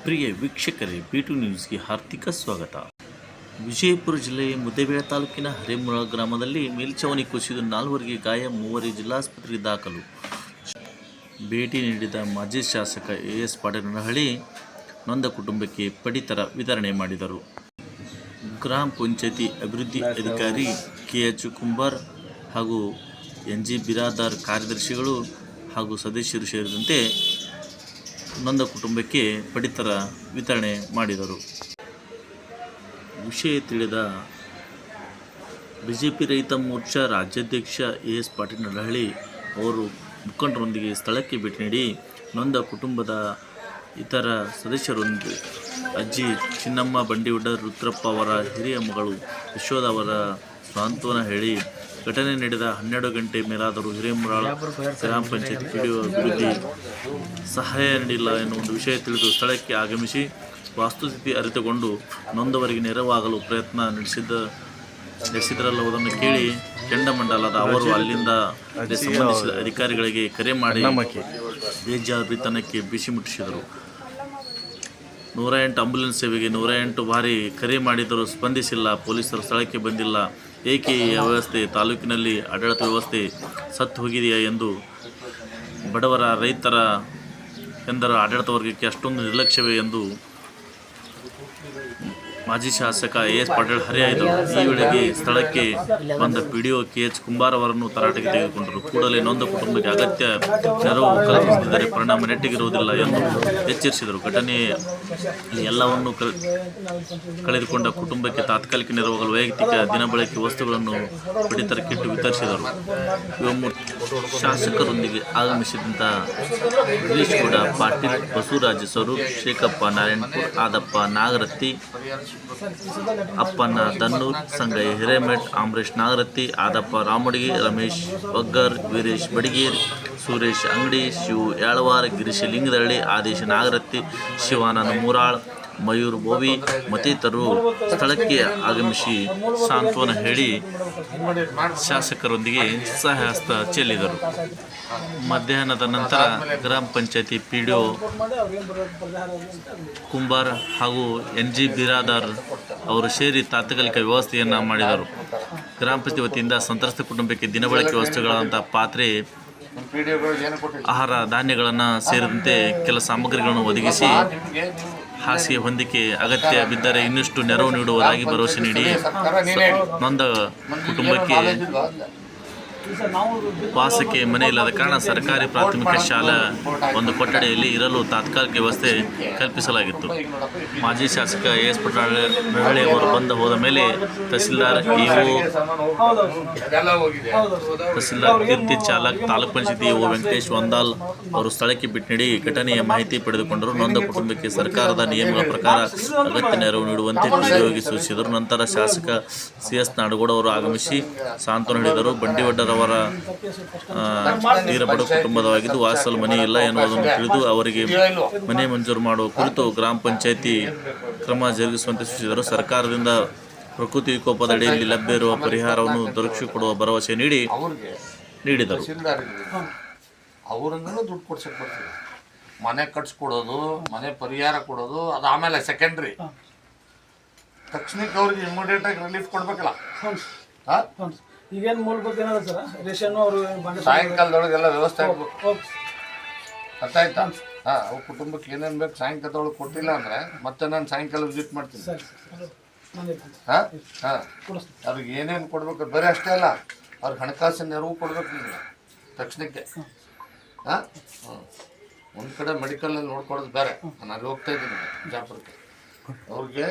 ಪ್ರಿಯ ವೀಕ್ಷಕರೇ, B2 ನ್ಯೂಸ್ಗೆ ಹಾರ್ದಿಕ ಸ್ವಾಗತ. ವಿಜಯಪುರ ಜಿಲ್ಲೆಯ ಮುದ್ದೇಬಿಹಾಳ ತಾಲೂಕಿನ ಹರೇಮುಳ ಗ್ರಾಮದಲ್ಲಿ ಮೇಲ್ಛಾವಣಿ ಕುಸಿದು 4 ಗಾಯ, 3 ಜಿಲ್ಲಾಸ್ಪತ್ರೆಗೆ ದಾಖಲು. ಭೇಟಿ ನೀಡಿದ ಮಾಜಿ ಶಾಸಕ ಎಸ್ ಪಾಟೀಲ್ ನೊಂದ ಕುಟುಂಬಕ್ಕೆ ಪಡಿತರ ವಿತರಣೆ ಮಾಡಿದರು. ಗ್ರಾಮ ಪಂಚಾಯತಿ ಅಭಿವೃದ್ಧಿ ಅಧಿಕಾರಿ KH ಕುಂಬಾರ್ ಹಾಗೂ NG ಬಿರಾದಾರ್ ಕಾರ್ಯದರ್ಶಿಗಳು ಹಾಗೂ ಸದಸ್ಯರು ಸೇರಿದಂತೆ ನೊಂದ ಕುಟುಂಬಕ್ಕೆ ಪಡಿತರ ವಿತರಣೆ ಮಾಡಿದರು. ವಿಷಯ ತಿಳಿದ ಬಿಜೆಪಿ ರೈತ ಮೋರ್ಚಾ ರಾಜ್ಯಾಧ್ಯಕ್ಷ ಎಸ್ ಪಾಟೀಲ್ ಅವರು ಮುಖಂಡರೊಂದಿಗೆ ಸ್ಥಳಕ್ಕೆ ಭೇಟಿ ನೀಡಿ ನೊಂದ ಕುಟುಂಬದ ಇತರ ಸದಸ್ಯರೊಂದಿಗೆ ಅಜ್ಜಿ ಚಿನ್ನಮ್ಮ ಬಂಡಿವಡ್ಡ ರುದ್ರಪ್ಪ ಅವರ ಹಿರಿಯ ಮಗಳು ಯಶೋಧ ಅವರ ಸಾಂತ್ವನ ಹೇಳಿ ಘಟನೆ ನಡೆದ 12 ಗಂಟೆ ಮೇಲಾದರೂ ಹಿರೇಮುರಾಳ ಗ್ರಾಮ ಪಂಚಾಯತ್ PDO ಅಭಿವೃದ್ಧಿ ಸಹಾಯ ನೀಡಿಲ್ಲ ಎನ್ನುವ ಒಂದು ವಿಷಯ ತಿಳಿದು ಸ್ಥಳಕ್ಕೆ ಆಗಮಿಸಿ ವಾಸ್ತುಸ್ಥಿತಿ ಅರಿತುಕೊಂಡು ನೊಂದವರಿಗೆ ನೆರವಾಗಲು ಪ್ರಯತ್ನ ನಡೆಸಿದರಲ್ಲವುದನ್ನು ಕೇಳಿ ಕೆಂಡಮಂಡಲದ ಅವರು ಅಲ್ಲಿಂದ ಸಂಬಂಧಿಸಿದ ಅಧಿಕಾರಿಗಳಿಗೆ ಕರೆ ಮಾಡಿ ಬೇಜಾರಿತನಕ್ಕೆ ಬಿಸಿ ಮುಟ್ಟಿಸಿದರು. 108 ಆಂಬ್ಯುಲೆನ್ಸ್ ಸೇವೆಗೆ 108 ಬಾರಿ ಕರೆ ಮಾಡಿದರೂ ಸ್ಪಂದಿಸಿಲ್ಲ. ಪೊಲೀಸರು ಸ್ಥಳಕ್ಕೆ ಬಂದಿಲ್ಲ. ಏಕೆ ಈ ವ್ಯವಸ್ಥೆ ತಾಲೂಕಿನಲ್ಲಿ ಆಡಳಿತ ವ್ಯವಸ್ಥೆ ಸತ್ತು ಹೋಗಿದೆಯಾ ಎಂದು ಬಡವರ ರೈತರ ಎಂದರ ಆಡಳಿತ ವರ್ಗಕ್ಕೆ ಅಷ್ಟೊಂದು ನಿರ್ಲಕ್ಷ್ಯವೇ ಎಂದು ಮಾಜಿ ಶಾಸಕ ಎಸ್ ಪಾಟೀಲ್ ಹರಿಹಾಯ್ದರು. ಈ ವೇಳೆಗೆ ಸ್ಥಳಕ್ಕೆ ಬಂದ PDO KH ಕುಂಬಾರ್ ಅವರನ್ನು ತರಾಟೆಗೆ ತೆಗೆದುಕೊಂಡರು. ಕೂಡಲೇ ನೊಂದ ಕುಟುಂಬಕ್ಕೆ ಅಗತ್ಯ ನೆರವು ಕಲ್ಪಿಸದಿದ್ದರೆ ಪರಿಣಾಮ ನೆಟ್ಟಿಗಿರುವುದಿಲ್ಲ ಎಂದು ಎಚ್ಚರಿಸಿದರು. ಘಟನೆಯಲ್ಲಿ ಎಲ್ಲವನ್ನೂ ಕಳೆದುಕೊಂಡ ಕುಟುಂಬಕ್ಕೆ ತಾತ್ಕಾಲಿಕ ನೆರವಾಗಲು ವೈಯಕ್ತಿಕ ದಿನಬಳಕೆ ವಸ್ತುಗಳನ್ನು ಪಡಿತರ ಕಿಟ್ ವಿತರಿಸಿದರು. ಶಾಸಕರೊಂದಿಗೆ ಆಗಮಿಸಿದಂಥ ಗಿರೀಶ್ಗೌಡ ಪಾಟೀಲ್, ಬಸವರಾಜ್ ಸ್ವರೂಪ್, ಶೇಖಪ್ಪ ನಾರಾಯಣಪುರ, ಆದಪ್ಪ ನಾಗರತ್ತಿ, ಅಪ್ಪನ ದನ್ನೂರ್, ಸಂಗಯ್ಯ ಹಿರೇಮಠ್, ಅಂಬರೀಶ್ ನಾಗರತ್ತಿ, ಆದಪ್ಪ ರಾಮುಡಿಗೆ, ರಮೇಶ್ ಒಗ್ಗರ್, ವೀರೇಶ್ ಬಡಿಗೇರ್, ಸುರೇಶ್ ಅಂಗಡಿ, ಶಿವು ಯಾಳವಾರ, ಗಿರೀಶ್ ಲಿಂಗದಳ್ಳಿ, ಆದೇಶ ನಾಗರತ್ತಿ, ಶಿವಾನಂದ ಮೂರಾಳ್, ಮಯೂರ್ ಬೋವಿ ಮತ್ತಿತರರು ಸ್ಥಳಕ್ಕೆ ಆಗಮಿಸಿ ಸಾಂತ್ವನ ಹೇಳಿ ಶಾಸಕರೊಂದಿಗೆ ಸಹಾಯಹಸ್ತ ಚೆಲ್ಲಿದರು. ಮಧ್ಯಾಹ್ನದ ನಂತರ ಗ್ರಾಮ ಪಂಚಾಯತಿ PDO ಕುಂಬಾರ್ ಹಾಗೂ NG ಬಿರಾದಾರ್ ಅವರು ಸೇರಿ ತಾತ್ಕಾಲಿಕ ವ್ಯವಸ್ಥೆಯನ್ನು ಮಾಡಿದರು. ಗ್ರಾಮ ಪಂಚಾಯತಿ ವತಿಯಿಂದ ಸಂತ್ರಸ್ತ ಕುಟುಂಬಕ್ಕೆ ದಿನಬಳಕೆ ವಸ್ತುಗಳಂಥ ಪಾತ್ರೆ, ಆಹಾರ ಧಾನ್ಯಗಳನ್ನು ಸೇರಿದಂತೆ ಕೆಲ ಸಾಮಗ್ರಿಗಳನ್ನು ಒದಗಿಸಿ ಹಾಸಿಗೆ ಹೊಂದಿಕೆ ಅಗತ್ಯ ಬಿದ್ದರೆ ಇನ್ನಷ್ಟು ನೆರವು ನೀಡುವುದಾಗಿ ಭರವಸೆ ನೀಡಿ ನೊಂದ ಕುಟುಂಬಕ್ಕೆ ವಾಸಕ್ಕೆ ಮನೆ ಇಲ್ಲದ ಕಾರಣ ಸರ್ಕಾರಿ ಪ್ರಾಥಮಿಕ ಶಾಲಾ ಒಂದು ಕೊಠಡಿಯಲ್ಲಿ ಇರಲು ತಾತ್ಕಾಲಿಕ ವ್ಯವಸ್ಥೆ ಕಲ್ಪಿಸಲಾಗಿತ್ತು. ಮಾಜಿ ಶಾಸಕ ಎಸ್ ಪಾಟೀಲ್ ಅವರು ಹೋದ ಮೇಲೆ ತಹಸೀಲ್ದಾರ್ ಕೀರ್ತಿ ಚಾಲಕ್, ತಾಲೂಕ್ ಪಂಚಾಯತಿ EO ವೆಂಕಟೇಶ್ ವಂದಾಲ್ ಅವರು ಸ್ಥಳಕ್ಕೆ ಭೇಟಿ ನೀಡಿ ಘಟನೆಯ ಮಾಹಿತಿ ಪಡೆದುಕೊಂಡರು. ನೊಂದ ಕುಟುಂಬಕ್ಕೆ ಸರ್ಕಾರದ ನಿಯಮಗಳ ಪ್ರಕಾರ ಅಗತ್ಯ ನೆರವು ನೀಡುವಂತೆ PDOಗೆ ಸೂಚಿಸಿದರು. ನಂತರ ಶಾಸಕ CS ನಾಡಗೌಡ ಅವರು ಆಗಮಿಸಿ ಸಾಂತ್ವನ ಹೇಳಿದರು. ಬಂಡಿವಡ್ಡರವರ ತೀರ ಬಡ ಕುಟುಂಬದವಾಗಿದ್ದು ವಾಸಲು ಮನೆ ಇಲ್ಲ ಎನ್ನುವುದನ್ನು ತಿಳಿದು ಅವರಿಗೆ ಮನೆ ಮಂಜೂರು ಮಾಡುವ ಕುರಿತು ಗ್ರಾಮ ಪಂಚಾಯತಿ ಕ್ರಮ ಜರುಗಿಸುವಂತೆ ಸೂಚಿಸಿದರು. ಸರ್ಕಾರದಿಂದ ಪ್ರಕೃತಿ ವಿಕೋಪದ ಅಡಿಯಲ್ಲಿ ಲಭ್ಯ ಇರುವ ಪರಿಹಾರವನ್ನು ದೊರಕಿಸಿಕೊಡುವ ಭರವಸೆ ನೀಡಿದರು. ಅವ್ರಂಗೂ ದುಡ್ಡು ಕೊಡ್ಸಕ್ ಬರ್ತೀವಿ, ಮನೆ ಕಟ್ಸ್ಕೊಡೋದು, ಮನೆ ಪರಿಹಾರ ಕೊಡೋದು ಅದು ಆಮೇಲೆ ಸೆಕೆಂಡ್ರಿ. ತಕ್ಷಣಕ್ಕೆ ಅವ್ರಿಗೆ ಇಮಿಡಿಯೇಟ್ ಆಗಿ ರಿಲೀಫ್ ಕೊಡ್ಬೇಕಲ್ಲ. ಈಗೇನು ಮೂಲಭೂತ ಏನದ ಸರ್, ರೇಷನ್ ಅವರು ಸಾಯಂಕಾಲದೊಳಗೆಲ್ಲ ವ್ಯವಸ್ಥೆ ಆಗ್ಬೇಕು. ಅರ್ಥ ಆಯ್ತಾ? ಅವು ಕುಟುಂಬಕ್ಕೆ ಏನೇನು ಬೇಕು ಸಾಯಂಕಾಲದೊಳಗೆ ಕೊಟ್ಟಿಲ್ಲ ಅಂದರೆ ಮತ್ತೆ ನಾನು ಸಾಯಂಕಾಲ ವಿಸಿಟ್ ಮಾಡ್ತೀನಿ. ಅವ್ರಿಗೆ ಏನೇನು ಕೊಡ್ಬೇಕು ಬರೀ ಅಷ್ಟೇ ಅಲ್ಲ, ಅವ್ರಿಗೆ ಹಣಕಾಸಿನ ನೆರವು ಕೊಡ್ಬೇಕು ನೀವು ತಕ್ಷಣಕ್ಕೆ. ಒಂದು ಕಡೆ ಮೆಡಿಕಲಲ್ಲಿ ನೋಡ್ಕೊಡೋದು ಬೇರೆ, ನಾನು ಅಲ್ಲಿ ಹೋಗ್ತಾ ಇದ್ದೀನಿ ಬಿಜಾಪುರಕ್ಕೆ. ಅವ್ರಿಗೆ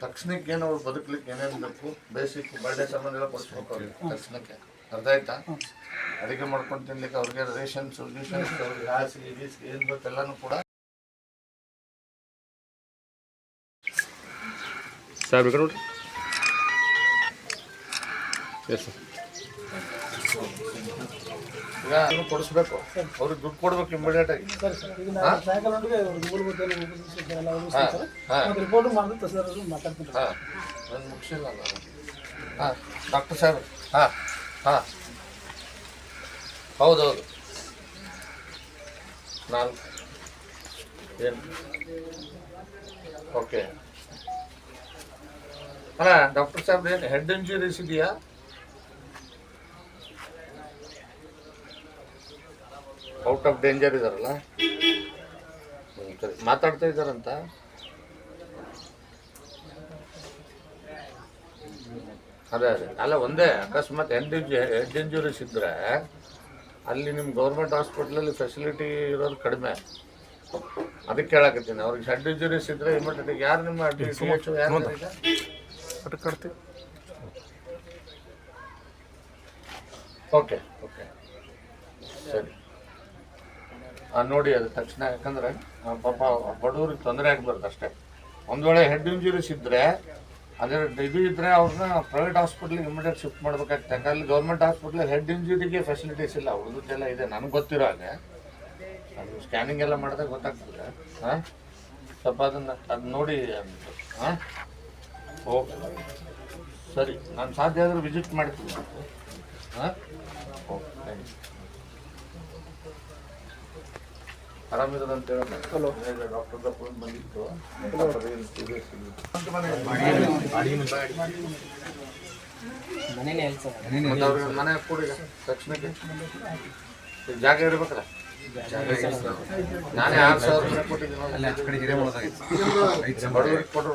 ತಕ್ಷಣಕ್ಕೆ ಏನು ಅವ್ರು ಬದುಕಲಿಕ್ಕೆ ಏನೇನು ಬೇಕು ಬೇಸಿಕ್ ಬರ್ಡೇ ಸಾಮಾನು ಎಲ್ಲ ಕೊಡಿಸ್ಬೇಕು ಅವ್ರಿಗೆ ತಕ್ಷಣಕ್ಕೆ. ಅರ್ಥ ಆಯ್ತಾ? ಅಡುಗೆ ಮಾಡ್ಕೊಂಡು ತಿನ್ಲಿಕ್ಕೆ ಅವ್ರಿಗೆ ರೇಷನ್ ಸೊಲ್ಯೂಷನ್ಸ್, ಅವ್ರಿಗೆ ಹಾಸಿಗೆ ಗೀಸಿಗೆ ಏನು ಬೇಕು ಎಲ್ಲನೂ ಕೂಡ ಈಗ ಕೊಡಿಸ್ಬೇಕು. ಅವ್ರಿಗೆ ದುಡ್ಡು ಕೊಡ್ಬೇಕು ಇಮಿಡಿಯೇಟ್ ಆಗಿ. ಮುಗಿಸಿಲ್ಲ ಡಾಕ್ಟರ್ ಸಾಹೇಬ್. ಹೌದೌದು 4 ಏನು ಓಕೆ ಅಲ್ಲ ಡಾಕ್ಟರ್ ಸಾಹೇಬ್ ಏನು ಹೆಡ್ ಇಂಜುರೀಸ್ ಇದೆಯಾ? ಔಟ್ ಆಫ್ ಡೇಂಜರ್ ಇದಾರಲ್ಲ, ಸರಿ ಮಾತಾಡ್ತಾ ಇದ್ದಾರಂತ. ಅದೇ ಅಲ್ಲ ಒಂದೇ ಅಕಸ್ಮಾತ್ ಹೆಡ್ ಇಂಜುರೀಸ್ ಇದ್ದರೆ ಅಲ್ಲಿ ನಿಮ್ಮ ಗೌರ್ಮೆಂಟ್ ಹಾಸ್ಪಿಟ್ಲಲ್ಲಿ ಫೆಸಿಲಿಟಿ ಇರೋದು ಕಡಿಮೆ, ಅದಕ್ಕೆ ಹೇಳಕತ್ತೀನಿ. ಅವ್ರಿಗೆ ಹೆಡ್ ಇಂಜುರೀಸ್ ಇದ್ದರೆ ಇಮಿಡಿಯೇಟ್ ಯಾರು ನಿಮ್ಮ ಯಾರು ಓಕೆ ಓಕೆ ಸರಿ ನೋಡಿ ಅದು ತಕ್ಷಣ, ಯಾಕಂದರೆ ಪಾಪ ಬಡವ್ರಿಗೆ ತೊಂದರೆ ಆಗಬಾರ್ದು ಅಷ್ಟೇ. ಒಂದು ವೇಳೆ ಹೆಡ್ ಇಂಜುರೀಸ್ ಇದ್ದರೆ ಅದೇ ಇದು ಇದ್ದರೆ ಅವ್ರನ್ನ ಪ್ರೈವೇಟ್ ಹಾಸ್ಪಿಟ್ಲಿಗೆ ಇಮಿಡಿಯೇಟ್ ಶಿಫ್ಟ್ ಮಾಡ್ಬೇಕಾಗ್ತದೆ. ಯಾಕಂದ್ರೆ ಅಲ್ಲಿ ಗೌರ್ಮೆಂಟ್ ಹಾಸ್ಪಿಟ್ಲಿಗೆ ಹೆಡ್ ಇಂಜುರಿಗೆ ಫೆಸಿಲಿಟೀಸ್ ಇಲ್ಲ, ಉಳಿದಕ್ಕೆಲ್ಲ ಇದೆ. ನನಗೆ ಗೊತ್ತಿರೋ ಹಾಗೆ ಅದು ಸ್ಕ್ಯಾನಿಂಗ್ ಎಲ್ಲ ಮಾಡಿದಾಗ ಗೊತ್ತಾಗ್ತದೆ. ಹಾಂ ಸ್ವಲ್ಪ ಅದು ನೋಡಿ ಹಾಂ ಓಕೆ ಸರಿ, ನಾನು ಸಾಧ್ಯ ಆದರೂ ವಿಸಿಟ್ ಮಾಡ್ತೀನಿ. ಹಾಂ ಓಕೆ ಥ್ಯಾಂಕ್ ಯು. ಆರಾಮಿರೋದು ಅಂತ ಹೇಳಿ ಡಾಕ್ಟರ್ ಫೋನ್ ಬಂದಿತ್ತು. ಅವ್ರಿಗೆ ಮನೆ ಕೊಡಿ ತಕ್ಷಣಕ್ಕೆ, ಜಾಗ ಇರ್ಬೇಕಲ್ಲ. ನಾನೇ 6,000 ರೂಪಾಯಿ ಕೊಟ್ಟಿದ್ದೀನಿ. ಬಡವರಿಗೆ ಕೊಟ್ಟರು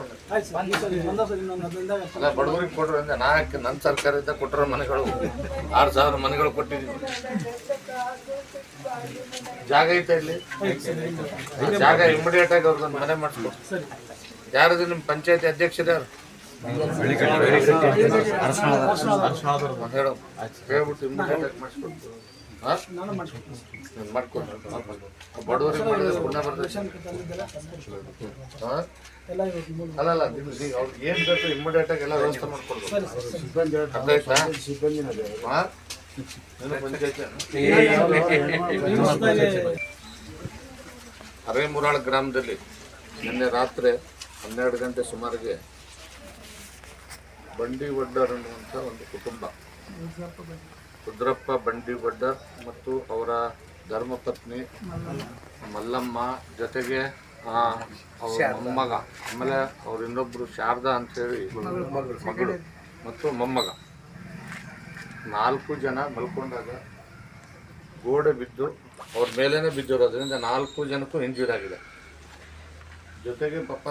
ಅಲ್ಲ, ಬಡವರಿಗೆ ಕೊಟ್ಟರು ಅಂದ್ರೆ ನಾಲ್ಕು ನನ್ನ ಸರ್ಕಾರದಿಂದ ಕೊಟ್ಟಿರೋ ಮನೆಗಳು 6,000 ಮನೆಗಳು ಕೊಟ್ಟಿದ್ದೀನಿ. ಜಾಗ ಐತೆ ಇಲ್ಲಿ, ಜಾಗ ಇಮಿಡಿಯೇಟ್ ಆಗಿ ಅವ್ರಿಗೊಂದು ಮನೆ ಮಾಡಿಸ್ಕೊಟ್ಟು. ಯಾರದು ನಿಮ್ಮ ಪಂಚಾಯತಿ ಅಧ್ಯಕ್ಷರು ಯಾರು ಹೇಳ್ಬಿಟ್ಟು ಇಮಿಡಿಯೇಟ್ ಆಗಿ ಮಾಡಿಸ್ಕೊಡ್ತು. ಮಾಡ್ಕೊಂಡು ಬಡವರಿಗೆ ಮಾಡಿದ್ರೆ ಪುಣ್ಯ ಬರ್ತದೆ. ಅಲ್ಲಲ್ಲ ಅವ್ರಿಗೆ ಏನು ಬೇಕು ಇಮಿಡಿಯೇಟ್ ಆಗಿ ಎಲ್ಲ ವ್ಯವಸ್ಥೆ ಮಾಡ್ಕೊಡ್ಬೇಕು. ಅರ್ಥ ಆಯ್ತಾ? ಅರೇಮುರಾಳ ಗ್ರಾಮದಲ್ಲಿ ನಿನ್ನೆ ರಾತ್ರಿ 12 ಗಂಟೆ ಸುಮಾರಿಗೆ ಬಂಡಿ ವಡ್ಡರ್ ಅನ್ನುವಂಥ ಒಂದು ಕುಟುಂಬ, ರುದ್ರಪ್ಪ ಬಂಡಿ ವಡ್ಡರ್ ಮತ್ತು ಅವರ ಧರ್ಮಪತ್ನಿ ಮಲ್ಲಮ್ಮ, ಜೊತೆಗೆ ಅವ್ರ ಮೊಮ್ಮಗ, ಆಮೇಲೆ ಅವ್ರ ಇನ್ನೊಬ್ಬರು ಶಾರದಾ ಅಂತೇಳಿ ಮಗಳು ಮತ್ತು ಮೊಮ್ಮಗ, 4 ಜನ ಮಲ್ಕೊಂಡಾಗ ಗೋಡೆ ಬಿದ್ದು ಅವ್ರ ಮೇಲೇನೆ ಬಿದ್ದಿರೋದ್ರಿಂದ 4 ಜನಕ್ಕೂ ಇಂಜೂರಿ ಆಗಿದೆ. ಜೊತೆಗೆ ಪಾಪ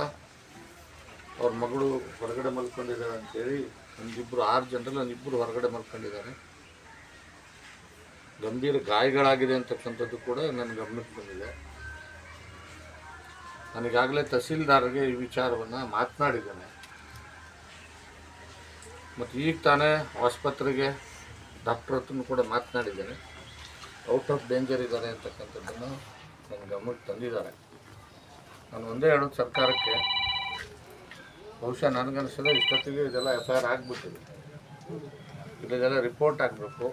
ಅವ್ರ ಮಗಳು ಹೊರಗಡೆ ಮಲ್ಕೊಂಡಿದ್ದಾರೆ ಅಂತೇಳಿ ಒಂದಿಬ್ಬರು 6 ಜನರಲ್ಲಿ ಒಂದಿಬ್ಬರು ಹೊರಗಡೆ ಮಲ್ಕೊಂಡಿದ್ದಾರೆ. ಗಂಭೀರ ಗಾಯಗಳಾಗಿದೆ ಅಂತಕ್ಕಂಥದ್ದು ಕೂಡ ನನ್ನ ಗಮನಕ್ಕೆ ಬಂದಿದೆ. ನನಗಾಗಲೇ ತಹಸೀಲ್ದಾರ್ಗೆ ಈ ವಿಚಾರವನ್ನು ಮಾತನಾಡಿದ್ದೇನೆ. ಮತ್ತು ಈಗ ತಾನೇ ಆಸ್ಪತ್ರೆಗೆ ಡಾಕ್ಟರ್ ಹತ್ರನೂ ಕೂಡ ಮಾತನಾಡಿದ್ದೇನೆ. ಔಟ್ ಆಫ್ ಡೇಂಜರ್ ಇದ್ದಾರೆ ಅಂತಕ್ಕಂಥದ್ದನ್ನು ನನ್ನ ಗಮನಕ್ಕೆ ತಂದಿದ್ದಾರೆ. ನಾನು ಒಂದೇ ಹೇಳೋದು ಸರ್ಕಾರಕ್ಕೆ, ಬಹುಶಃ ನನಗನ್ನಿಸಿದ್ರೆ ಇಷ್ಟೊತ್ತಿಗೆ ಇದೆಲ್ಲ FIR ಆಗಿಬಿಟ್ಟಿದೆ, ಇದೆಲ್ಲ ರಿಪೋರ್ಟ್ ಆಗಬೇಕು.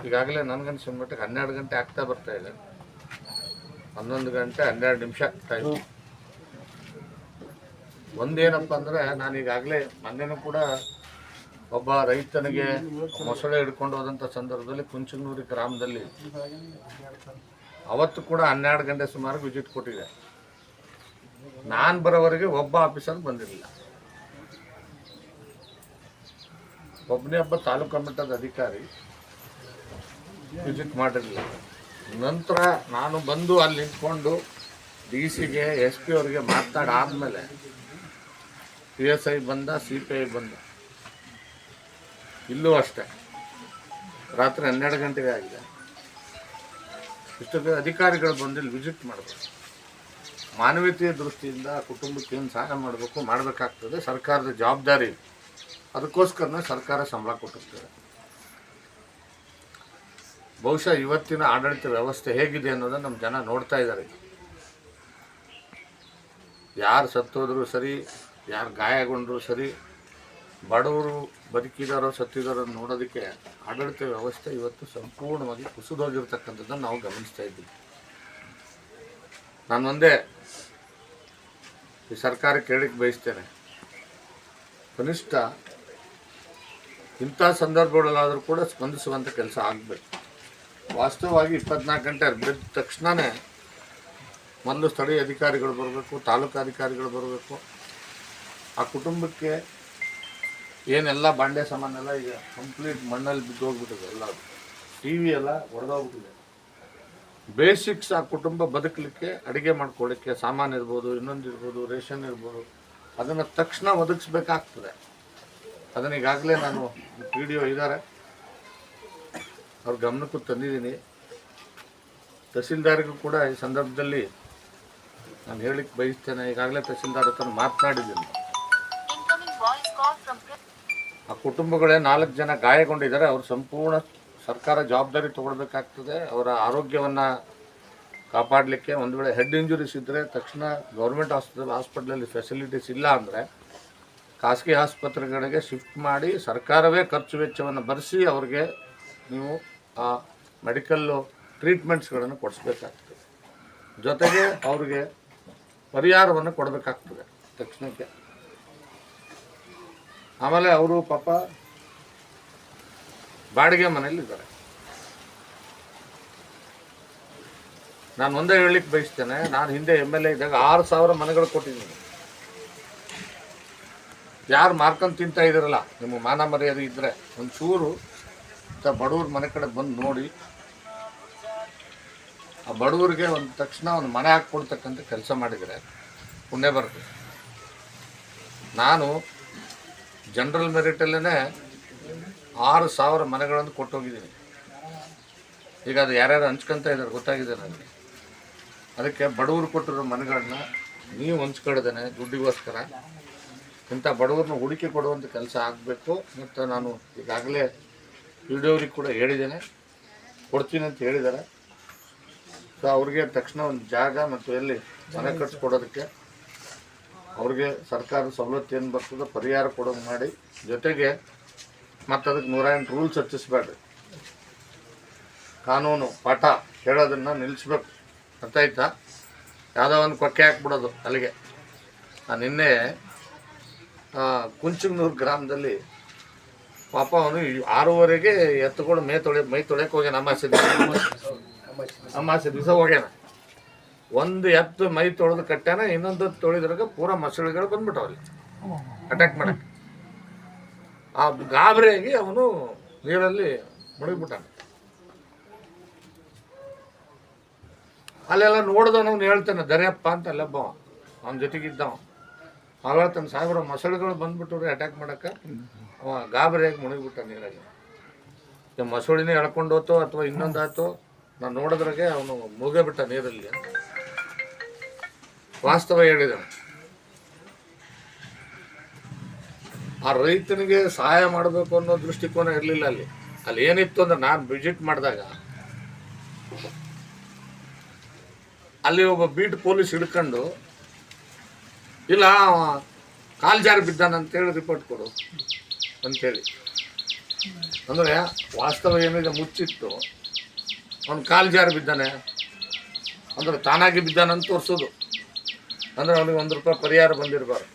ಈಗಾಗಲೇ ನನಗನ್ಸಿದ ಮಟ್ಟಿಗೆ 12 ಗಂಟೆ ಆಗ್ತಾ ಬರ್ತಾ ಇದೆ, 11 ಗಂಟೆ 12 ನಿಮಿಷ ಟೈಮ್. ಒಂದೇನಪ್ಪ ಅಂದರೆ, ನಾನು ಈಗಾಗಲೇ ಮೊನ್ನೆನೂ ಕೂಡ ಒಬ್ಬ ರೈತನಿಗೆ ಮೊಸಳೆ ಹಿಡ್ಕೊಂಡು ಹೋದಂಥ ಸಂದರ್ಭದಲ್ಲಿ ಕುಂಚನೂರು ಗ್ರಾಮದಲ್ಲಿ ಅವತ್ತು ಕೂಡ 12 ಗಂಟೆ ಸುಮಾರು ವಿಸಿಟ್ ಕೊಟ್ಟಿದೆ. ನಾನು ಬರೋವರೆಗೆ ಒಬ್ಬ ಆಫೀಸರ್ ಬಂದಿರಲಿಲ್ಲ, ಒಬ್ಬನೇ ಒಬ್ಬ ತಾಲೂಕು ಮಟ್ಟದ ಅಧಿಕಾರಿ ವಿಸಿಟ್ ಮಾಡಿರಲಿಲ್ಲ. ನಂತರ ನಾನು ಬಂದು ಅಲ್ಲಿ ನಿಂತ್ಕೊಂಡು DC ಗೆ SP ಅವರಿಗೆ ಮಾತನಾಡಾದ್ಮೇಲೆ PSI ಬಂದ, CPI ಬಂದ. ಇಲ್ಲೂ ಅಷ್ಟೇ ರಾತ್ರಿ 12 ಗಂಟೆಗೆ ಆಗಿದೆ. ಇಷ್ಟೊತ್ತಿಗೆ ಅಧಿಕಾರಿಗಳು ಬಂದು ಇಲ್ಲಿ ವಿಸಿಟ್ ಮಾಡಬೇಕು. ಮಾನವೀಯತೆಯ ದೃಷ್ಟಿಯಿಂದ ಕುಟುಂಬಕ್ಕೆ ಏನು ಸಹಾಯ ಮಾಡಬೇಕಾಗ್ತದೆ, ಸರ್ಕಾರದ ಜವಾಬ್ದಾರಿ. ಅದಕ್ಕೋಸ್ಕರನೇ ಸರ್ಕಾರ ಸಂಬಳ ಕೊಟ್ಟಿರ್ತದೆ. ಬಹುಶಃ ಇವತ್ತಿನ ಆಡಳಿತ ವ್ಯವಸ್ಥೆ ಹೇಗಿದೆ ಅನ್ನೋದನ್ನು ನಮ್ಮ ಜನ ನೋಡ್ತಾ ಇದ್ದಾರೆ. ಯಾರು ಸತ್ತೋದ್ರು ಸರಿ, ಯಾರು ಗಾಯಗೊಂಡ್ರು ಸರಿ, ಬಡವರು ಬದುಕಿದಾರೋ ಸತ್ತಿದಾರೋ ನೋಡೋದಕ್ಕೆ ಆಡಳಿತ ವ್ಯವಸ್ಥೆ ಇವತ್ತು ಸಂಪೂರ್ಣವಾಗಿ ಕುಸಿದೋಗಿರ್ತಕ್ಕಂಥದ್ದನ್ನು ನಾವು ಗಮನಿಸ್ತಾ ಇದ್ದೀವಿ. ನಾನು ಒಂದೇ ಈ ಸರ್ಕಾರಕ್ಕೆ ಹೇಳಿಕ್ಕೆ ಬಯಸ್ತೇನೆ, ಕನಿಷ್ಠ ಇಂಥ ಸಂದರ್ಭಗಳಲ್ಲಾದರೂ ಕೂಡ ಸ್ಪಂದಿಸುವಂಥ ಕೆಲಸ ಆಗಬೇಕು. ವಾಸ್ತವವಾಗಿ 24 ಗಂಟೆ ಬಿದ್ದ ತಕ್ಷಣವೇ ಮೊದಲು ಸ್ಥಳೀಯ ಅಧಿಕಾರಿಗಳು ಬರಬೇಕು, ತಾಲೂಕು ಅಧಿಕಾರಿಗಳು ಬರಬೇಕು. ಆ ಕುಟುಂಬಕ್ಕೆ ಏನೆಲ್ಲ ಬಾಂಡೆ ಸಾಮಾನೆಲ್ಲ ಈಗ ಕಂಪ್ಲೀಟ್ ಮಣ್ಣಲ್ಲಿ ಬಿದ್ದು ಹೋಗ್ಬಿಟ್ಟಿದೆ. ಎಲ್ಲ ಟಿ ವಿ ಎಲ್ಲ ಒಡೆದೋಗ್ಬಿಟ್ಟಿದೆ. ಬೇಸಿಕ್ಸ್ ಆ ಕುಟುಂಬ ಬದುಕಲಿಕ್ಕೆ, ಅಡುಗೆ ಮಾಡ್ಕೊಳ್ಳಿಕ್ಕೆ ಸಾಮಾನು ಇರ್ಬೋದು, ಇನ್ನೊಂದು ಇರ್ಬೋದು, ರೇಷನ್ ಇರ್ಬೋದು, ಅದನ್ನು ತಕ್ಷಣ ಒದಗಿಸ್ಬೇಕಾಗ್ತದೆ. ಅದನ್ನು ಈಗಾಗಲೇ ನಾನು ವಿಡಿಯೋ ಇದ್ದಾರೆ, ಅವ್ರ ಗಮನಕ್ಕೂ ತಂದಿದ್ದೀನಿ. ತಹಸೀಲ್ದಾರ್ಗೂ ಕೂಡ ಈ ಸಂದರ್ಭದಲ್ಲಿ ನಾನು ಹೇಳಿಕ್ಕೆ ಬಯಸ್ತೇನೆ. ಈಗಾಗಲೇ ತಹಸೀಲ್ದಾರ್ ಹತ್ರ ಮಾತನಾಡಿದ್ದೀನಿ. ಆ ಕುಟುಂಬಗಳೇ 4 ಜನ ಗಾಯಗೊಂಡಿದ್ದಾರೆ. ಅವರು ಸಂಪೂರ್ಣ ಸರ್ಕಾರ ಜವಾಬ್ದಾರಿ ತಗೊಳ್ಬೇಕಾಗ್ತದೆ. ಅವರ ಆರೋಗ್ಯವನ್ನು ಕಾಪಾಡಲಿಕ್ಕೆ ಒಂದು ವೇಳೆ ಹೆಡ್ ಇಂಜುರೀಸ್ ಇದ್ದರೆ ತಕ್ಷಣ ಗೌರ್ಮೆಂಟ್ ಹಾಸ್ಪಿಟ್ಲಲ್ಲಿ ಫೆಸಿಲಿಟೀಸ್ ಇಲ್ಲ ಅಂದರೆ ಖಾಸಗಿ ಆಸ್ಪತ್ರೆಗಳಿಗೆ ಶಿಫ್ಟ್ ಮಾಡಿ ಸರ್ಕಾರವೇ ಖರ್ಚು ವೆಚ್ಚವನ್ನು ಭರಿಸಿ ಅವ್ರಿಗೆ ನೀವು ಆ ಮೆಡಿಕಲ್ಲು ಟ್ರೀಟ್ಮೆಂಟ್ಸ್ಗಳನ್ನು ಕೊಡಿಸ್ಬೇಕಾಗ್ತದೆ. ಜೊತೆಗೆ ಅವ್ರಿಗೆ ಪರಿಹಾರವನ್ನು ಕೊಡಬೇಕಾಗ್ತದೆ ತಕ್ಷಣಕ್ಕೆ. ಆಮೇಲೆ ಅವರು ಪಾಪ ಬಾಡಿಗೆ ಮನೆಯಲ್ಲಿದ್ದಾರೆ. ನಾನು ಒಂದೇ ಹೇಳಲಿಕ್ಕೆ ಬಯಸ್ತೇನೆ, ನಾನು ಹಿಂದೆ MLA ಇದ್ದಾಗ 6,000 ಮನೆಗಳು ಕೊಟ್ಟಿದ್ದೀನಿ. ಯಾರು ಮಾರ್ಕೊಂಡು ತಿಂತಾ ಇದ್ದೀರಲ್ಲ, ನಿಮ್ಮ ಮಾನ ಮರ್ಯಾದೆ ಇದ್ದರೆ ಒಂಚೂರು ಬಡವ್ರ ಮನೆ ಕಡೆ ಬಂದು ನೋಡಿ. ಆ ಬಡವರಿಗೆ ಒಂದು ತಕ್ಷಣ ಒಂದು ಮನೆ ಹಾಕ್ಕೊಡ್ತಕ್ಕಂಥ ಕೆಲಸ ಮಾಡಿದರೆ ಪುಣ್ಯ ಬರ್ತದೆ. ನಾನು ಜನರಲ್ ಮೆರಿಟಲ್ಲೇ 6,000 ಮನೆಗಳನ್ನು ಕೊಟ್ಟೋಗಿದ್ದೀನಿ. ಈಗ ಅದು ಯಾರ್ಯಾರು ಹಂಚ್ಕೊತಾ ಇದ್ದಾರೆ ಗೊತ್ತಾಗಿದೆ ನನಗೆ. ಅದಕ್ಕೆ ಬಡವರು ಕೊಟ್ಟಿರೋ ಮನೆಗಳನ್ನ ನೀವು ಹಂಚ್ಕೊಳ್ದೇನೆ ದುಡ್ಡಿಗೋಸ್ಕರ ಇಂಥ ಬಡವ್ರನ್ನ ಹುಡುಕಿ ಕೊಡುವಂಥ ಕೆಲಸ ಆಗಬೇಕು. ಮತ್ತು ನಾನು ಈಗಾಗಲೇ ವಿಡಿಯೋರಿಗೆ ಕೂಡ ಹೇಳಿದ್ದೇನೆ, ಕೊಡ್ತೀನಿ ಅಂತ ಹೇಳಿದ್ದಾರೆ. ಸೊ ಅವ್ರಿಗೆ ತಕ್ಷಣ ಒಂದು ಜಾಗ ಮತ್ತು ಎಲ್ಲಿ ಮನೆ ಕಟ್ಸ್ಕೊಡೋದಕ್ಕೆ ಅವ್ರಿಗೆ ಸರ್ಕಾರದ ಸವಲತ್ತು ಏನು ಬರ್ತದೆ ಪರಿಹಾರ ಕೊಡೋದು ಮಾಡಿ. ಜೊತೆಗೆ ಮತ್ತು ಅದಕ್ಕೆ 108 ರೂಲ್ಸ್ ಹಚ್ಚಿಸ್ಬೇಡ್ರಿ. ಕಾನೂನು ಪಾಠ ಹೇಳೋದನ್ನು ನಿಲ್ಲಿಸ್ಬೇಕು. ಗೊತ್ತಾಯ್ತಾ? ಯಾವುದೋ ಒಂದು ಕೊಕ್ಕೆ ಹಾಕ್ಬಿಡೋದು ಅಲ್ಲಿಗೆ. ನಾನು ನಿನ್ನೆ ಕುಂಚನೂರು ಗ್ರಾಮದಲ್ಲಿ ಪಾಪ ಅವನು 6:30ಗೆ ಎತ್ತುಗಳು ಮೈ ತೊಳೆಯಕ್ಕೆ ಹೋಗ್ಯಾನ. ಅಮಾಸೆ ದಿವಸ ಹೋಗ್ಯಾನ. ಒಂದು ಎತ್ತು ಮೈ ತೊಳೆದು ಕಟ್ಟ್ಯಾನ, ಇನ್ನೊಂದು ತೊಳೆದ್ರಾಗ ಪೂರಾ ಮೊಸಳೆಗಳು ಬಂದ್ಬಿಟ್ಟವಲ್ಲಿ ಅಟ್ಯಾಕ್ ಮಾಡಕ್ಕೆ. ಆ ಗಾಬರಿಯಾಗಿ ಅವನು ನೀರಲ್ಲಿ ಮುಳುಗಿಬಿಟ್ಟಾನ. ಅಲ್ಲೆಲ್ಲ ನೋಡಿದವನು ಹೇಳ್ತಾನೆ ದರ್ಯಪ್ಪ ಅಂತ ಅಲ್ಲಬ್ಬ ಅವನ ಜೊತೆಗಿದ್ದವ. ಅವ ಹೇಳ್ತಾನೆ ಸಾವಿರ ಮೊಸಳೆಗಳು ಬಂದ್ಬಿಟ್ಟವ್ರಿ ಅಟ್ಯಾಕ್ ಮಾಡಕ್ಕೆ. ಅವ ಗಾಬರಿಯಾಗಿ ಮುಳುಗಿಬಿಟ್ಟ ನೀರಾಗಿ. ಮೊಸಳಿನೇ ಎಳ್ಕೊಂಡು ಹೋತೋ ಅಥವಾ ಇನ್ನೊಂದಾಯ್ತೋ ನಾನು ನೋಡಿದ್ರಾಗೆ ಅವನು ಮುಗೇ ಬಿಟ್ಟ ನೀರಲ್ಲಿ. ವಾಸ್ತವ ಹೇಳಿದನು. ಆ ರೈತನಿಗೆ ಸಹಾಯ ಮಾಡಬೇಕು ಅನ್ನೋ ದೃಷ್ಟಿಕೋನ ಇರಲಿಲ್ಲ ಅಲ್ಲಿ. ಅಲ್ಲಿ ಏನಿತ್ತು ಅಂದ್ರೆ ನಾನು ವಿಸಿಟ್ ಮಾಡಿದಾಗ ಅಲ್ಲಿ ಒಬ್ಬ ಬೀಟ್ ಪೊಲೀಸ್ ಹಿಡ್ಕೊಂಡು ಇಲ್ಲ ಕಾಲು ಜಾರಿ ಬಿದ್ದಾನಂತೇಳಿ ರಿಪೋರ್ಟ್ ಕೊಡು ಅಂತೇಳಿ. ಅಂದರೆ ವಾಸ್ತವ ಏನಿದೆ ಮುಚ್ಚಿತ್ತು. ಅವ್ನು ಕಾಲು ಜಾರಿ ಬಿದ್ದಾನೆ ಅಂದ್ರೆ ತಾನಾಗಿ ಬಿದ್ದಾನಂತ ತೋರಿಸೋದು. ಅಂದರೆ ಅವನಿಗೆ ₹1 ಪರಿಹಾರ ಬಂದಿರಬಾರ್ದು.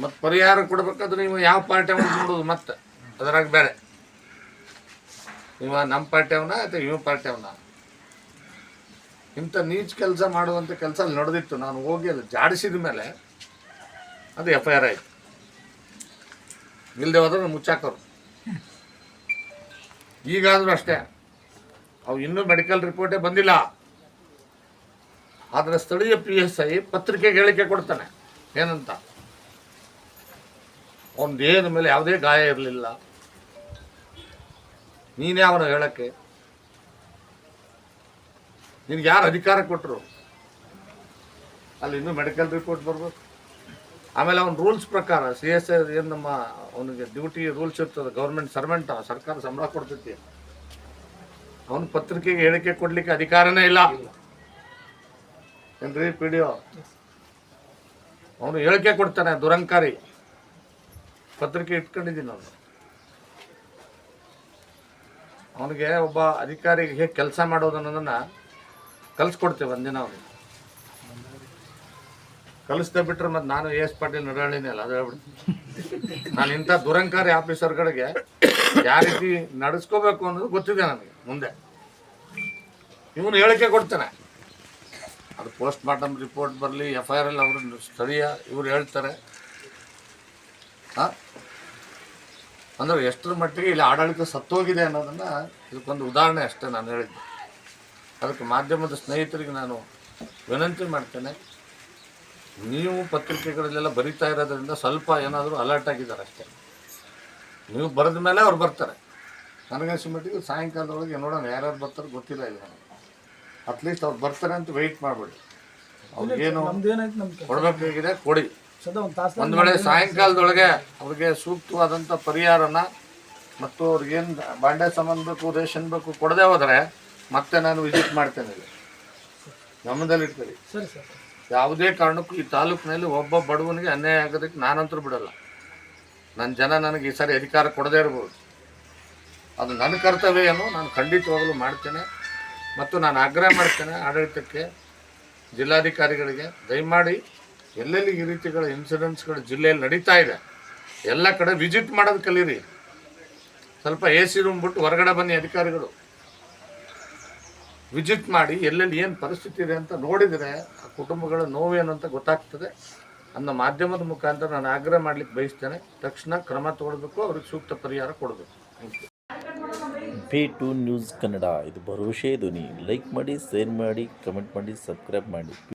ಮತ್ತು ಪರಿಹಾರ ಕೊಡ್ಬೇಕಾದ್ರೆ ನೀವು ಯಾವ ಪಾರ್ಟಿ ಅವನು ನೋಡೋದು ಮತ್ತೆ ಅದರಾಗ ಬೇರೆ. ಇವ ನಮ್ಮ ಪಾರ್ಟಿ ಅವನ ಅಥವಾ ಇವ ಪಾರ್ಟಿ ಅವನ. ಇಂಥ ನೀಚ್ ಕೆಲಸ ಮಾಡುವಂಥ ಕೆಲಸ ಅಲ್ಲಿ ನಡೆದಿತ್ತು. ನಾನು ಹೋಗಿ ಅದು ಜಾಡಿಸಿದ ಮೇಲೆ ಅದು FIR ಆಯಿತು. ಇಲ್ಲದೆ ಹೋದ್ರೆ ಮುಚ್ಚಾಕೋರು. ಈಗಾದರೂ ಅಷ್ಟೇ, ಅವು ಇನ್ನೂ ಮೆಡಿಕಲ್ ರಿಪೋರ್ಟೇ ಬಂದಿಲ್ಲ. ಆದರೆ ಸ್ಥಳೀಯ PSI ಪತ್ರಿಕೆಗೆ ಹೇಳಿಕೆ ಕೊಡ್ತಾನೆ ಏನಂತ, ಅವನ ದೇಹದ ಮೇಲೆ ಯಾವುದೇ ಗಾಯ ಇರಲಿಲ್ಲ. ನೀನೇ ಅವನು ಹೇಳಕ್ಕೆ ನಿನ್ಗೆ ಯಾರು ಅಧಿಕಾರ ಕೊಟ್ಟರು? ಅಲ್ಲಿ ಇನ್ನೂ ಮೆಡಿಕಲ್ ರಿಪೋರ್ಟ್ ಬರ್ಬೇಕು. ಆಮೇಲೆ ಅವನ ರೂಲ್ಸ್ ಪ್ರಕಾರ CSI ಏನು ನಮ್ಮ ಅವನಿಗೆ ಡ್ಯೂಟಿ ರೂಲ್ಸ್ ಇರ್ತದೆ. ಗೌರ್ಮೆಂಟ್ ಸರ್ವೆಂಟ್, ಸರ್ಕಾರ ಸಂಬಳ ಕೊಡ್ತೈತಿ. ಅವನು ಪತ್ರಿಕೆಗೆ ಹೇಳಿಕೆ ಕೊಡಲಿಕ್ಕೆ ಅಧಿಕಾರನೇ ಇಲ್ಲ ಏನ್ರಿ PDO. ಅವನು ಹೇಳಿಕೆ ಕೊಡ್ತಾನೆ, ದುರಂಕಾರಿ. ಪತ್ರಿಕೆ ಇಟ್ಕೊಂಡಿದ್ದೀನಿ ಅವನು. ಅವನಿಗೆ ಒಬ್ಬ ಅಧಿಕಾರಿಗೆ ಹೇಗೆ ಕೆಲಸ ಮಾಡೋದು ಅನ್ನೋದನ್ನು ಕಲಿಸ್ಕೊಡ್ತೇವೆ ಒಂದಿನ. ಅವನು ಕಲಿಸ್ದೆ ಬಿಟ್ರೆ ಮತ್ತು ನಾನು AS ಪಾಟೀಲ್ ನಡಾಳಿನೇ ಅಲ್ಲ, ಅದು ಹೇಳ್ಬಿಡ್ತೀನಿ. ನಾನು ಇಂಥ ದುರಂಕಾರಿ ಆಫೀಸರ್ಗಳಿಗೆ ಯಾವ ರೀತಿ ನಡೆಸ್ಕೋಬೇಕು ಅನ್ನೋದು ಗೊತ್ತಿದೆ ನನಗೆ. ಮುಂದೆ ಇವನು ಹೇಳಿಕೆ ಕೊಡ್ತಾನೆ, ಅದು ಪೋಸ್ಟ್ ಮಾರ್ಟಮ್ ರಿಪೋರ್ಟ್ ಬರಲಿ, FIR ಅಲ್ಲಿ ಅವರು ಸ್ಥಳೀಯ ಇವ್ರು ಹೇಳ್ತಾರೆ. ಅಂದರೆ ಎಷ್ಟರ ಮಟ್ಟಿಗೆ ಇಲ್ಲಿ ಆಡಳಿತ ಸತ್ತೋಗಿದೆ ಅನ್ನೋದನ್ನು ಇದಕ್ಕೊಂದು ಉದಾಹರಣೆ ಅಷ್ಟೇ ನಾನು ಹೇಳಿದ್ದೆ. ಅದಕ್ಕೆ ಮಾಧ್ಯಮದ ಸ್ನೇಹಿತರಿಗೆ ನಾನು ವಿನಂತಿ ಮಾಡ್ತೇನೆ, ನೀವು ಪತ್ರಿಕೆಗಳಲ್ಲೆಲ್ಲ ಬರಿತಾ ಇರೋದ್ರಿಂದ ಸ್ವಲ್ಪ ಏನಾದರೂ ಅಲರ್ಟ್ ಆಗಿದ್ದಾರೆ ಅಷ್ಟೇ. ನೀವು ಬರೆದ ಮೇಲೆ ಅವ್ರು ಬರ್ತಾರೆ. ನನಗನ್ಸಿದ ಮಟ್ಟಿಗೆ ಸಾಯಂಕಾಲದೊಳಗೆ ನೋಡೋಣ ಯಾರ್ಯಾರು ಬರ್ತಾರೆ ಗೊತ್ತಿಲ್ಲ ಇಲ್ಲ ನನಗೆ. ಅಟ್ಲೀಸ್ಟ್ ಅವ್ರು ಬರ್ತಾರೆ ಅಂತ ವೆಯ್ಟ್ ಮಾಡಬೇಡಿ. ಅವ್ರಿಗೇನು ನಮ್ದೇನಾಯ್ತು ನಮ್ಗೆ ಕೊಡಬೇಕಾಗಿದೆ ಕೊಡಿ. ಸದಾ ಒಂದು ತಾಸು ಒಂದು ವೇಳೆ ಸಾಯಂಕಾಲದೊಳಗೆ ಅವ್ರಿಗೆ ಸೂಕ್ತವಾದಂಥ ಪರಿಹಾರನ ಮತ್ತು ಅವ್ರಿಗೇನು ಬಾಂಡೆ ಸಾಮಾನು ಬೇಕು, ರೇಷನ್ ಬೇಕು ಕೊಡದೆ ಹೋದರೆ ಮತ್ತೆ ನಾನು ವಿಸಿಟ್ ಮಾಡ್ತೇನೆ. ಇಲ್ಲಿ ಗಮನದಲ್ಲಿಡ್ತೀರಿ. ಸರಿ ಸರ್. ಯಾವುದೇ ಕಾರಣಕ್ಕೂ ಈ ತಾಲೂಕಿನಲ್ಲಿ ಒಬ್ಬ ಬಡವನಿಗೆ ಅನ್ಯಾಯ ಆಗೋದಕ್ಕೆ ನಾನಂತರೂ ಬಿಡಲ್ಲ. ನನ್ನ ಜನ ನನಗೆ ಈ ಸಾರಿ ಅಧಿಕಾರ ಕೊಡದೇ ಇರ್ಬೋದು, ಅದು ನನ್ನ ಕರ್ತವ್ಯ ಏನು, ನಾನು ಖಂಡಿತವಾಗಲೂ ಮಾಡ್ತೇನೆ. ಮತ್ತು ನಾನು ಆಗ್ರಹ ಮಾಡ್ತೇನೆ ಆಡಳಿತಕ್ಕೆ, ಜಿಲ್ಲಾಧಿಕಾರಿಗಳಿಗೆ, ದಯಮಾಡಿ ಎಲ್ಲೆಲ್ಲಿ ಈ ರೀತಿಗಳ ಇನ್ಸಿಡೆಂಟ್ಸ್ಗಳು ಜಿಲ್ಲೆಯಲ್ಲಿ ನಡೀತಾ ಇದೆ ಎಲ್ಲ ಕಡೆ ವಿಸಿಟ್ ಮಾಡೋದು ಕಲೀರಿ. ಸ್ವಲ್ಪ AC ರೂಮ್ ಬಿಟ್ಟು ಹೊರಗಡೆ ಬನ್ನಿ ಅಧಿಕಾರಿಗಳು, ವಿಸಿಟ್ ಮಾಡಿ ಎಲ್ಲೆಲ್ಲಿ ಏನು ಪರಿಸ್ಥಿತಿ ಇದೆ ಅಂತ ನೋಡಿದರೆ ಆ ಕುಟುಂಬಗಳ ನೋವೇನು ಅಂತ ಗೊತ್ತಾಗ್ತದೆ. ಅನ್ನೋ ಮಾಧ್ಯಮದ ಮುಖಾಂತರ ನಾನು ಆಗ್ರಹ ಮಾಡ್ಲಿಕ್ಕೆ ಬಯಸ್ತೇನೆ. ತಕ್ಷಣ ಕ್ರಮ ತಗೊಳ್ಬೇಕು, ಅವ್ರಿಗೆ ಸೂಕ್ತ ಪರಿಹಾರ ಕೊಡಬೇಕು. P2 ನ್ಯೂಸ್ ಕನ್ನಡ, ಇದು ಭರವಸೆ ಧ್ವನಿ. ಲೈಕ್ ಮಾಡಿ, ಶೇರ್ ಮಾಡಿ, ಕಮೆಂಟ್ ಮಾಡಿ, ಸಬ್ಸ್ಕ್ರೈಬ್ ಮಾಡಿ.